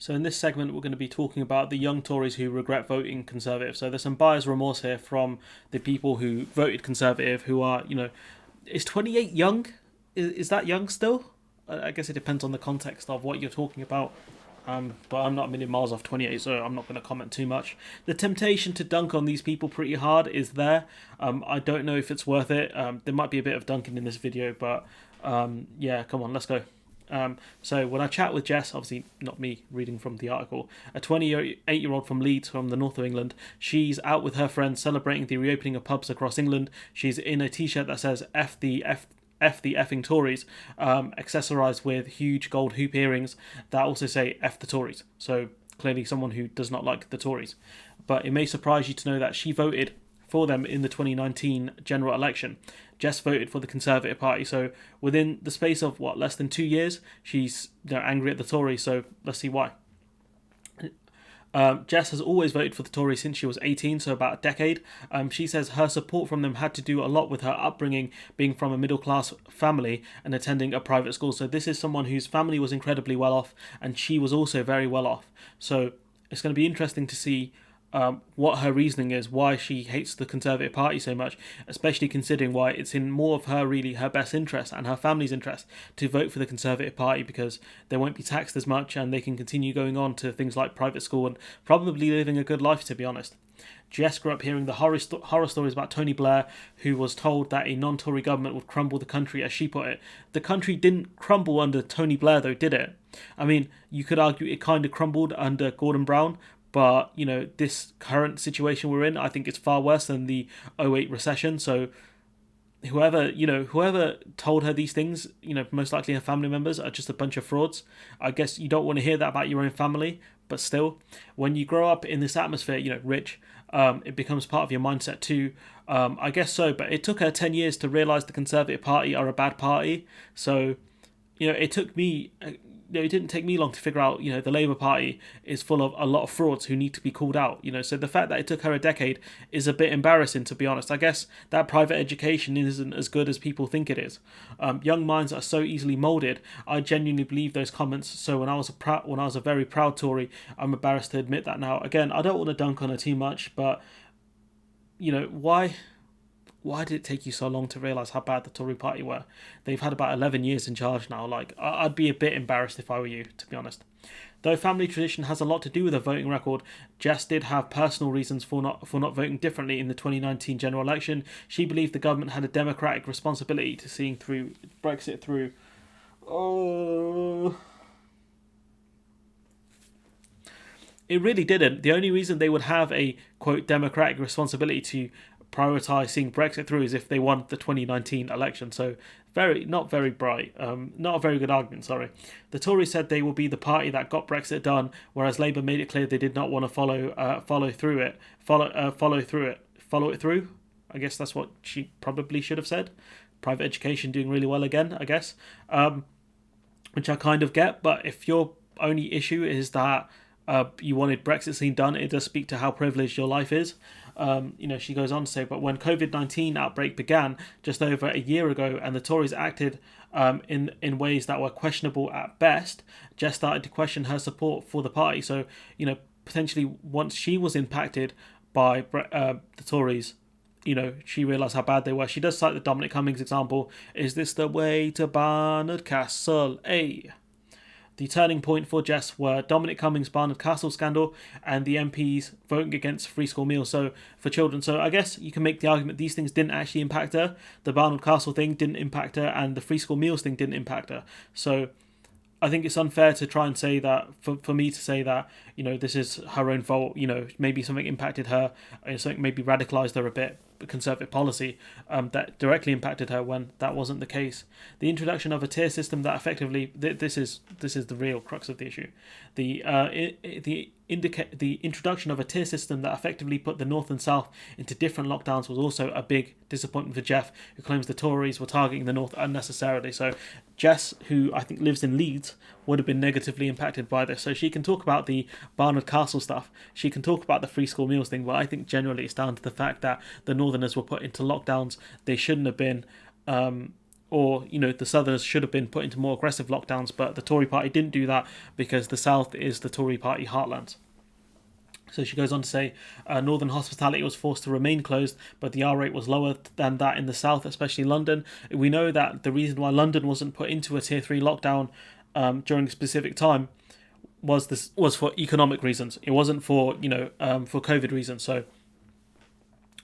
So in this segment, we're going to be talking about the young Tories who regret voting Conservative. So there's some buyer's remorse here from the people who voted Conservative, who are, is 28 young? Is that young still? I guess it depends on the context of what you're talking about. But I'm not a million miles off 28, so I'm not going to comment too much. The temptation to dunk on these people pretty hard is there. I don't know if it's worth it. There might be a bit of dunking in this video, but yeah, come on, let's go. So when I chat with Jess, obviously not me reading from the article, a 28-year-old from Leeds, from the north of England, she's out with her friends celebrating the reopening of pubs across England. She's in a t-shirt that says F the effing Tories, accessorised with huge gold hoop earrings that also say F the Tories. So clearly someone who does not like the Tories. But it may surprise you to know that she voted for them in the 2019 general election. Jess voted for the Conservative Party, so within the space of less than 2 years, she's angry at the Tories. So let's see why. Jess has always voted for the Tories since she was 18, so about a decade. She says her support from them had to do a lot with her upbringing, being from a middle-class family and attending a private school. So this is someone whose family was incredibly well off, and she was also very well off. So it's going to be interesting to see what her reasoning is, why she hates the Conservative Party so much, especially considering why it's in more of her best interest and her family's interest to vote for the Conservative Party, because they won't be taxed as much and they can continue going on to things like private school and probably living a good life, to be honest. Jess grew up hearing the horror stories about Tony Blair, who was told that a non-Tory government would crumble the country, as she put it. The country didn't crumble under Tony Blair, though, did it? I mean, you could argue it kind of crumbled under Gordon Brown, but, this current situation we're in, I think it's far worse than the '08 recession. So whoever told her these things, most likely her family members are just a bunch of frauds. I guess you don't want to hear that about your own family, but still, when you grow up in this atmosphere, rich, it becomes part of your mindset too. I guess so, but it took her 10 years to realise the Conservative Party are a bad party. So, it took me... it didn't take me long to figure out, the Labour Party is full of a lot of frauds who need to be called out, so the fact that it took her a decade is a bit embarrassing, to be honest. I guess that private education isn't as good as people think it is. Young minds are so easily moulded. I genuinely believe those comments. So when I was a very proud Tory, I'm embarrassed to admit that now. Again, I don't want to dunk on her too much, but, why did it take you so long to realise how bad the Tory party were? They've had about 11 years in charge now. I'd be a bit embarrassed if I were you, to be honest. Though family tradition has a lot to do with her voting record, Jess did have personal reasons for not voting differently in the 2019 general election. She believed the government had a democratic responsibility to seeing Brexit through. Oh... It really didn't. The only reason they would have a, quote, democratic responsibility to prioritise seeing Brexit through is if they won the 2019 election. So not very bright. Not a very good argument, sorry. The Tories said they will be the party that got Brexit done, whereas Labour made it clear they did not want to follow it through. I guess that's what she probably should have said. Private education doing really well again, I guess. Which I kind of get, but if your only issue is that you wanted Brexit scene done, it does speak to how privileged your life is. She goes on to say, but when COVID-19 outbreak began just over a year ago and the Tories acted in ways that were questionable at best, Jess started to question her support for the party. So, potentially once she was impacted by the Tories, she realised how bad they were. She does cite the Dominic Cummings example. Is this the way to Barnard Castle? The turning point for Jess were Dominic Cummings' Barnard Castle scandal and the MPs voting against free school meals for children. So I guess you can make the argument these things didn't actually impact her. The Barnard Castle thing didn't impact her, and the free school meals thing didn't impact her. So I think it's unfair to try and say that, for me to say that, this is her own fault. Maybe something impacted her, something maybe radicalised her a bit, Conservative policy that directly impacted her, when that wasn't the case. The introduction of a tier system that effectively, this is the real crux of the issue. The introduction of a tier system that effectively put the North and South into different lockdowns was also a big disappointment for Jeff, who claims the Tories were targeting the North unnecessarily. So Jess, who I think lives in Leeds, would have been negatively impacted by this. So she can talk about the Barnard Castle stuff, she can talk about the free school meals thing, but I think generally it's down to the fact that the Northerners were put into lockdowns they shouldn't have been. or the Southerners should have been put into more aggressive lockdowns, but the Tory party didn't do that because the South is the Tory party heartland. So she goes on to say, Northern hospitality was forced to remain closed, but the R rate was lower than that in the South, especially London. We know that the reason why London wasn't put into a Tier 3 lockdown during a specific time was for economic reasons. It wasn't for for COVID reasons. So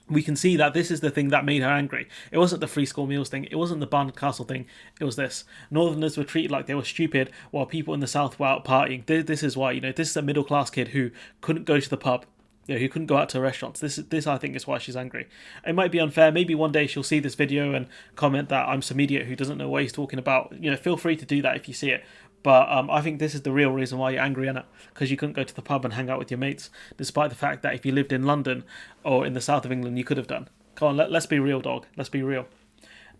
we can see that this is the thing that made her angry. It wasn't the free school meals thing. It wasn't the Barnard Castle thing. It was this. Northerners were treated like they were stupid, while people in the South were out partying. This is why, this is a middle class kid who couldn't go to the pub, who couldn't go out to restaurants. This I think is why she's angry. It might be unfair. Maybe one day she'll see this video and comment that I'm some idiot who doesn't know what he's talking about. Feel free to do that if you see it. But I think this is the real reason why you're angry, Anna, because you couldn't go to the pub and hang out with your mates, despite the fact that if you lived in London or in the south of England, you could have done. Come on, let's be real, dog. Let's be real.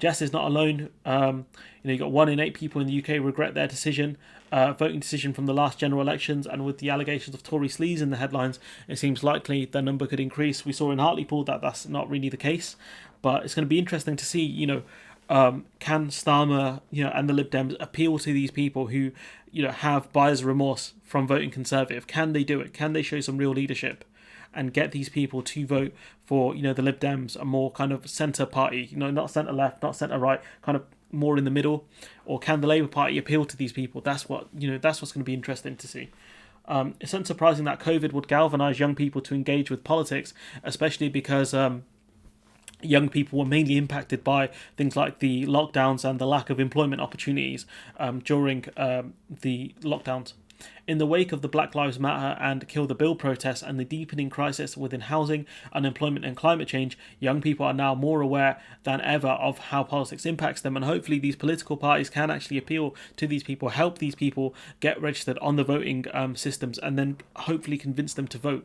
Jess is not alone. You got 1 in 8 people in the UK regret their voting decision from the last general elections, and with the allegations of Tory sleaze in the headlines, it seems likely the number could increase. We saw in Hartlepool that that's not really the case, but it's going to be interesting to see, can Starmer, and the Lib Dems appeal to these people who, have buyer's remorse from voting Conservative? Can they do it? Can they show some real leadership and get these people to vote for, the Lib Dems, a more kind of centre party, not centre left, not centre right, kind of more in the middle? Or can the Labour Party appeal to these people? That's what's going to be interesting to see. It's unsurprising that COVID would galvanise young people to engage with politics, especially because young people were mainly impacted by things like the lockdowns and the lack of employment opportunities during the lockdowns. In the wake of the Black Lives Matter and Kill the Bill protests and the deepening crisis within housing, unemployment and climate change, young people are now more aware than ever of how politics impacts them, and hopefully these political parties can actually appeal to these people, help these people get registered on the voting systems, and then hopefully convince them to vote.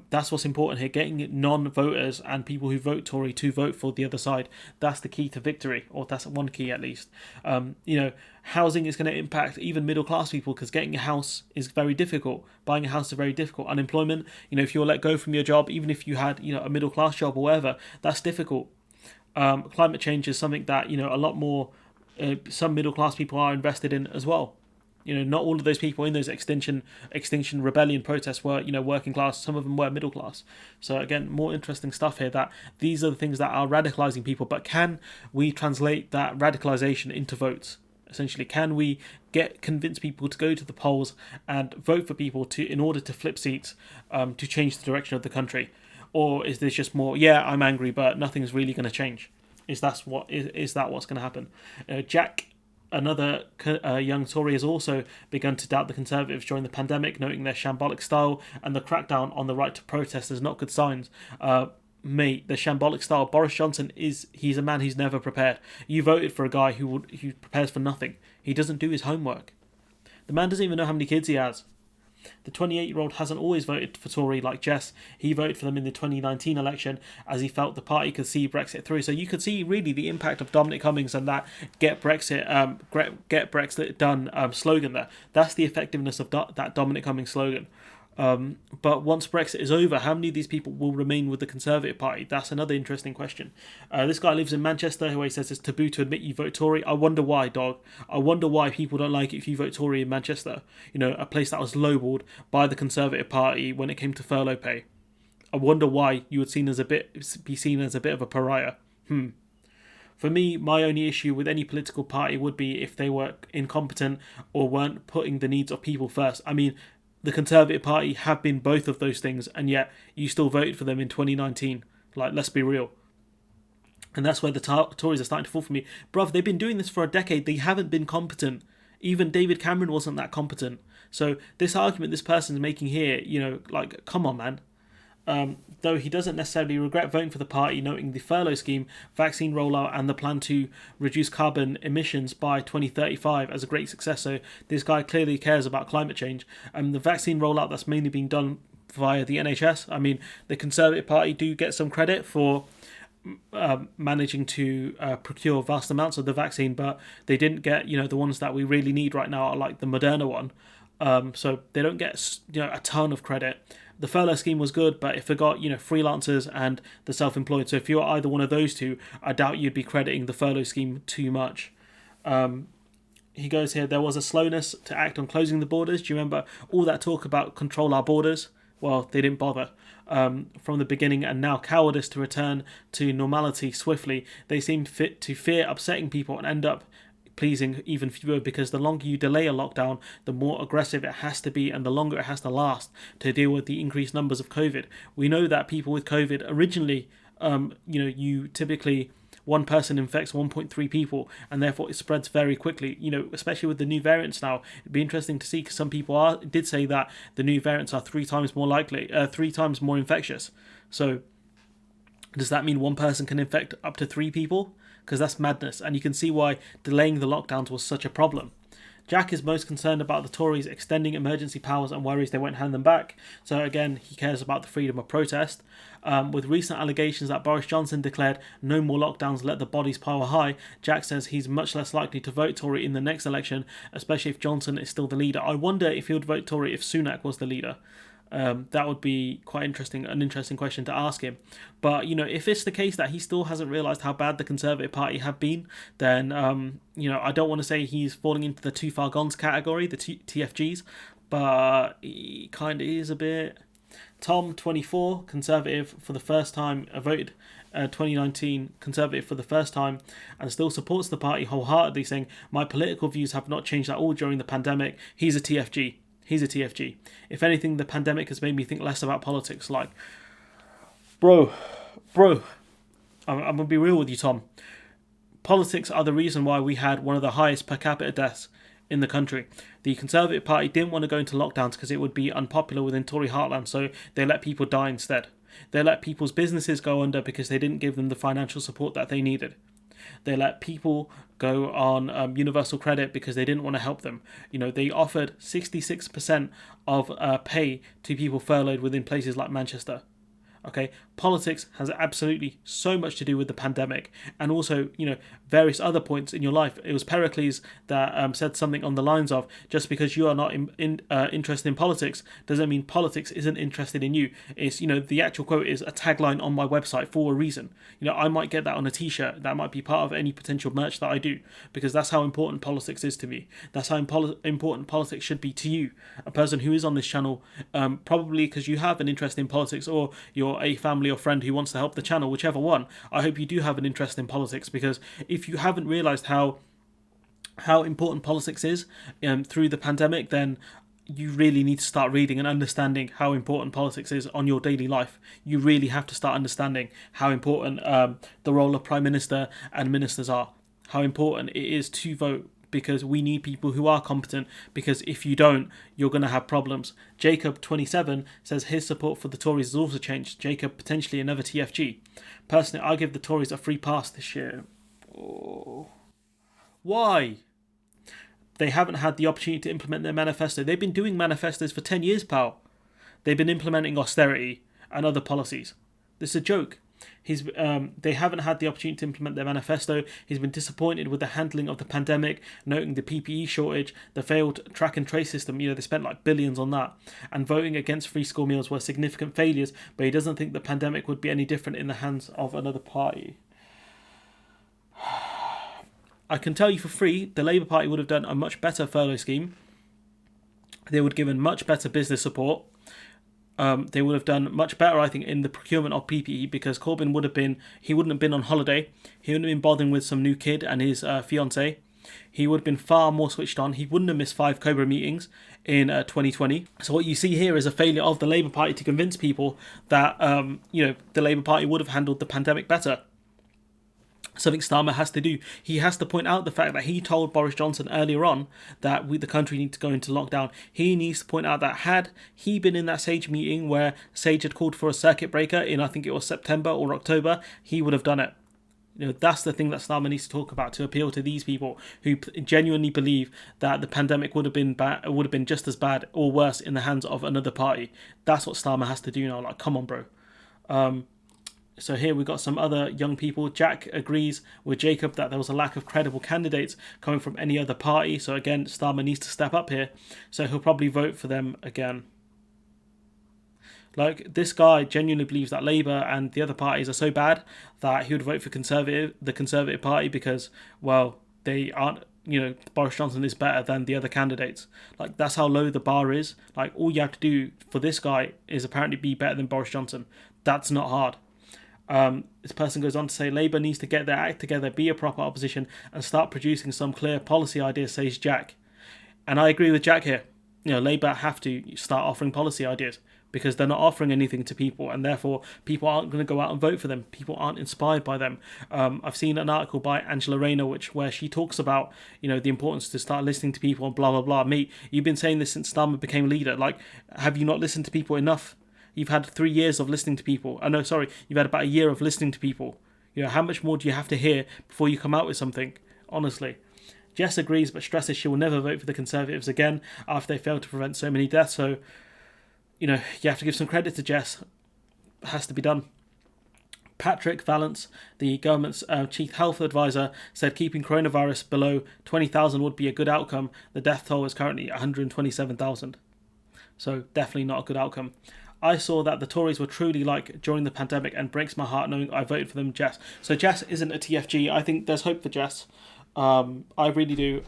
That's what's important here, getting non-voters and people who vote Tory to vote for the other side. That's the key to victory, or that's one key at least. Housing is going to impact even middle class people, because getting a house is very difficult. Buying a house is very difficult. Unemployment, if you're let go from your job, even if you had a middle class job or whatever, that's difficult. Climate change is something that a lot more some middle class people are invested in as well. Not all of those people in those extinction rebellion protests were, working class. Some of them were middle class. So again, more interesting stuff here, that these are the things that are radicalizing people. But can we translate that radicalization into votes? Essentially, can we convince people to go to the polls and vote for people in order to flip seats, to change the direction of the country? Or is this just more, I'm angry, but nothing's really going to change? Is that what's going to happen? Jack, another young Tory, has also begun to doubt the Conservatives during the pandemic, noting their shambolic style and the crackdown on the right to protest as not good signs. Mate, the shambolic style. Boris Johnson he's a man who's never prepared. You voted for a guy who prepares for nothing. He doesn't do his homework. The man doesn't even know how many kids he has. The 28-year-old hasn't always voted for Tory like Jess. He voted for them in the 2019 election as he felt the party could see Brexit through. So you could see really the impact of Dominic Cummings and that get Brexit done slogan there. That's the effectiveness of that Dominic Cummings slogan. But once Brexit is over, how many of these people will remain with the Conservative Party? That's another interesting question. This guy lives in Manchester, who he says it's taboo to admit you vote Tory. I wonder why, dog. I wonder why people don't like it if you vote Tory in Manchester. A place that was lowballed by the Conservative Party when it came to furlough pay. I wonder why you would be seen as a bit of a pariah. For me, my only issue with any political party would be if they were incompetent or weren't putting the needs of people first. I mean, the Conservative Party have been both of those things, and yet you still voted for them in 2019. Let's be real. And that's where the Tories are starting to fall for me. Bruv, they've been doing this for a decade. They haven't been competent. Even David Cameron wasn't that competent. So this argument this person's making here, come on, man. Though he doesn't necessarily regret voting for the party, noting the furlough scheme, vaccine rollout and the plan to reduce carbon emissions by 2035 as a great success. So this guy clearly cares about climate change. The vaccine rollout that's mainly being done via the NHS. I mean, the Conservative Party do get some credit for managing to procure vast amounts of the vaccine, but they didn't get, the ones that we really need right now are like the Moderna one. So they don't get a ton of credit. The furlough scheme was good, but it forgot freelancers and the self-employed. So if you're either one of those two, I doubt you'd be crediting the furlough scheme too much. He goes here, there was a slowness to act on closing the borders. Do you remember all that talk about control our borders? Well, they didn't bother from the beginning, and now cowardice to return to normality swiftly. They seem fit to fear upsetting people and end up pleasing even fewer, because the longer you delay a lockdown, the more aggressive it has to be and the longer it has to last to deal with the increased numbers of COVID. We know that people with COVID originally, you typically one person infects 1.3 people, and therefore it spreads very quickly. Especially with the new variants now, it'd be interesting to see, because some people did say that the new variants are 3 times more infectious. So does that mean one person can infect up to 3 people? Because that's madness, and you can see why delaying the lockdowns was such a problem. Jack is most concerned about the Tories extending emergency powers and worries they won't hand them back. So again, he cares about the freedom of protest. With recent allegations that Boris Johnson declared no more lockdowns, let the bodies pile high, Jack says he's much less likely to vote Tory in the next election, especially if Johnson is still the leader. I wonder if he would vote Tory if Sunak was the leader. That would be quite an interesting question to ask him. But if it's the case that he still hasn't realised how bad the Conservative Party have been, then I don't want to say he's falling into the too far gone's category, the TFGs, but he kind of is a bit. Tom, 24, Conservative for the first time, voted 2019 Conservative for the first time, and still supports the party wholeheartedly, saying, "My political views have not changed at all during the pandemic." He's a TFG. If anything, the pandemic has made me think less about politics. Like, bro, I'm going to be real with you, Tom. Politics are the reason why we had one of the highest per capita deaths in the country. The Conservative Party didn't want to go into lockdowns because it would be unpopular within Tory heartland, so they let people die instead. They let people's businesses go under because they didn't give them the financial support that they needed. They let people go on universal credit because they didn't want to help them. They offered 66% of pay to people furloughed within places like Manchester. Okay, politics has absolutely so much to do with the pandemic, and also various other points in your life. It was Pericles that said something on the lines of, just because you are not interested in politics doesn't mean politics isn't interested in you. It's the actual quote is a tagline on my website for a reason. I might get that on a t-shirt. That might be part of any potential merch that I do, because that's how important politics is to me. That's how important politics should be to you, a person who is on this channel, probably because you have an interest in politics, or you're a family or friend who wants to help the channel, whichever one. I hope you do have an interest in politics, because if you haven't realised how important politics is through the pandemic, then you really need to start reading and understanding how important politics is on your daily life. You really have to start understanding how important the role of Prime Minister and ministers are, how important it is to vote, because we need people who are competent, because if you don't, you're going to have problems. Jacob, 27, says his support for the Tories has also changed. Jacob, potentially another TFG. Personally, I give the Tories a free pass this year. Oh. Why? They haven't had the opportunity to implement their manifesto. They've been doing manifestos for 10 years, pal. They've been implementing austerity and other policies. This is a joke. They haven't had the opportunity to implement their manifesto. He's been disappointed with the handling of the pandemic, noting the PPE shortage, the failed track and trace system. They spent like billions on that, and voting against free school meals were significant failures. But he doesn't think the pandemic would be any different in the hands of another party. I can tell you for free, the Labour Party would have done a much better furlough scheme. They would have given much better business support. They would have done much better, I think, in the procurement of PPE, because Corbyn wouldn't have been on holiday. He wouldn't have been bothering with some new kid and his fiancée. He would have been far more switched on. He wouldn't have missed 5 Cobra meetings in 2020. So what you see here is a failure of the Labour Party to convince people that the Labour Party would have handled the pandemic better. Something Starmer has to do. He has to point out the fact that he told Boris Johnson earlier on that the country needs to go into lockdown. He needs to point out that had he been in that Sage meeting where Sage had called for a circuit breaker in, I think it was September or October, he would have done it. That's the thing that Starmer needs to talk about, to appeal to these people who genuinely believe that the pandemic would have been just as bad or worse in the hands of another party. That's what Starmer has to do now. Like, come on, bro. So here we've got some other young people. Jack agrees with Jacob that there was a lack of credible candidates coming from any other party. So again, Starmer needs to step up here. So he'll probably vote for them again. Like, this guy genuinely believes that Labour and the other parties are so bad that he would vote for the Conservative Party because, well, they aren't, Boris Johnson is better than the other candidates. Like, that's how low the bar is. Like, all you have to do for this guy is apparently be better than Boris Johnson. That's not hard. This person goes on to say Labour needs to get their act together, be a proper opposition, and start producing some clear policy ideas, says Jack. And I agree with Jack here. Labour have to start offering policy ideas because they're not offering anything to people, and therefore people aren't going to go out and vote for them. People aren't inspired by them. I've seen an article by Angela Rayner where she talks about the importance to start listening to people and blah blah blah. Mate, you've been saying this since Starmer became leader. Like, have you not listened to people enough? You've had 3 years of listening to people. Oh no, sorry, you've had about a year of listening to people. How much more do you have to hear before you come out with something? Honestly. Jess agrees but stresses she will never vote for the Conservatives again after they failed to prevent so many deaths. So, you have to give some credit to Jess. It has to be done. Patrick Vallance, the government's chief health advisor, said keeping coronavirus below 20,000 would be a good outcome. The death toll is currently 127,000. So definitely not a good outcome. I saw that the Tories were truly like during the pandemic and breaks my heart knowing I voted for them, Jess. So Jess isn't a TFG. I think there's hope for Jess. I really do.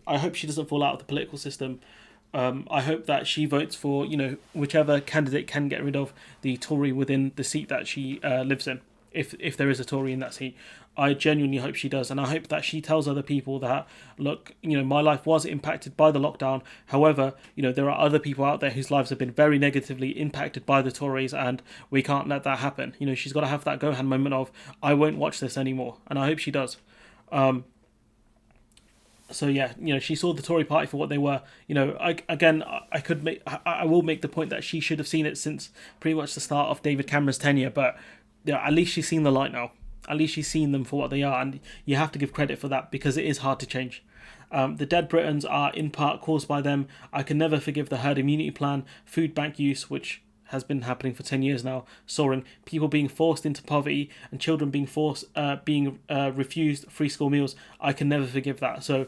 I hope she doesn't fall out of the political system. I hope that she votes for, whichever candidate can get rid of the Tory within the seat that she lives in, if there is a Tory in that seat. I genuinely hope she does, and I hope that she tells other people that, look, my life was impacted by the lockdown. However, there are other people out there whose lives have been very negatively impacted by the Tories, and we can't let that happen. She's got to have that Gohan moment of, I won't watch this anymore, and I hope she does. So yeah, she saw the Tory party for what they were. I will make the point that she should have seen it since pretty much the start of David Cameron's tenure, but at least she's seen the light now. At least she's seen them for what they are, and you have to give credit for that because it is hard to change. The dead Britons are in part caused by them. I can never forgive the herd immunity plan, food bank use, which has been happening for 10 years now, soaring, people being forced into poverty and children being refused free school meals. I can never forgive that. So,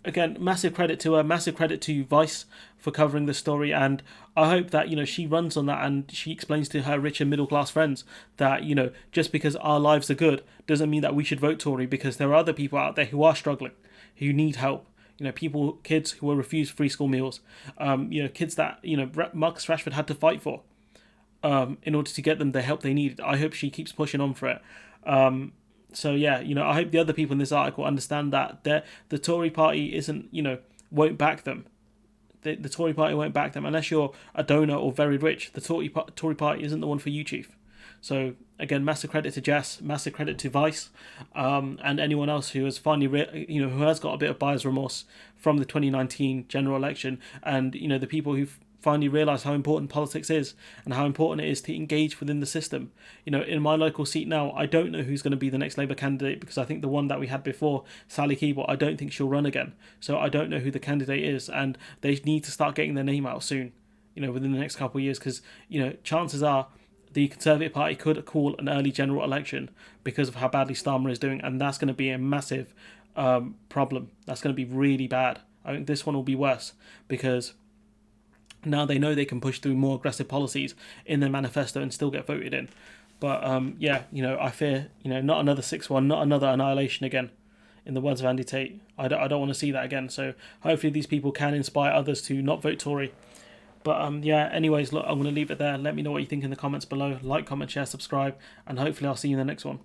again, massive credit to her, massive credit to Vice for covering the story, and I hope that, she runs on that and she explains to her rich and middle class friends that, just because our lives are good doesn't mean that we should vote Tory, because there are other people out there who are struggling, who need help. Kids who were refused free school meals, kids that, Marcus Rashford had to fight for in order to get them the help they needed. I hope she keeps pushing on for it. So yeah, I hope the other people in this article understand that the Tory party won't back them. The Tory party won't back them unless you're a donor or very rich. The Tory party isn't the one for you, Chief. So again, massive credit to Jess, massive credit to Vice, and anyone else who has finally, who has got a bit of buyer's remorse from the 2019 general election, and the people who finally realise how important politics is and how important it is to engage within the system. In my local seat now, I don't know who's going to be the next Labour candidate, because I think the one that we had before, Sally Keeble, I don't think she'll run again. So I don't know who the candidate is, and they need to start getting their name out soon, within the next couple of years, because, chances are the Conservative Party could call an early general election because of how badly Starmer is doing, and that's going to be a massive problem. That's going to be really bad. I think this one will be worse, because now they know they can push through more aggressive policies in their manifesto and still get voted in. But I fear, not another 6-1, not another annihilation again. In the words of Andy Tate, I don't want to see that again. So hopefully these people can inspire others to not vote Tory. But anyways, look, I'm going to leave it there. Let me know what you think in the comments below. Like, comment, share, subscribe, and hopefully I'll see you in the next one.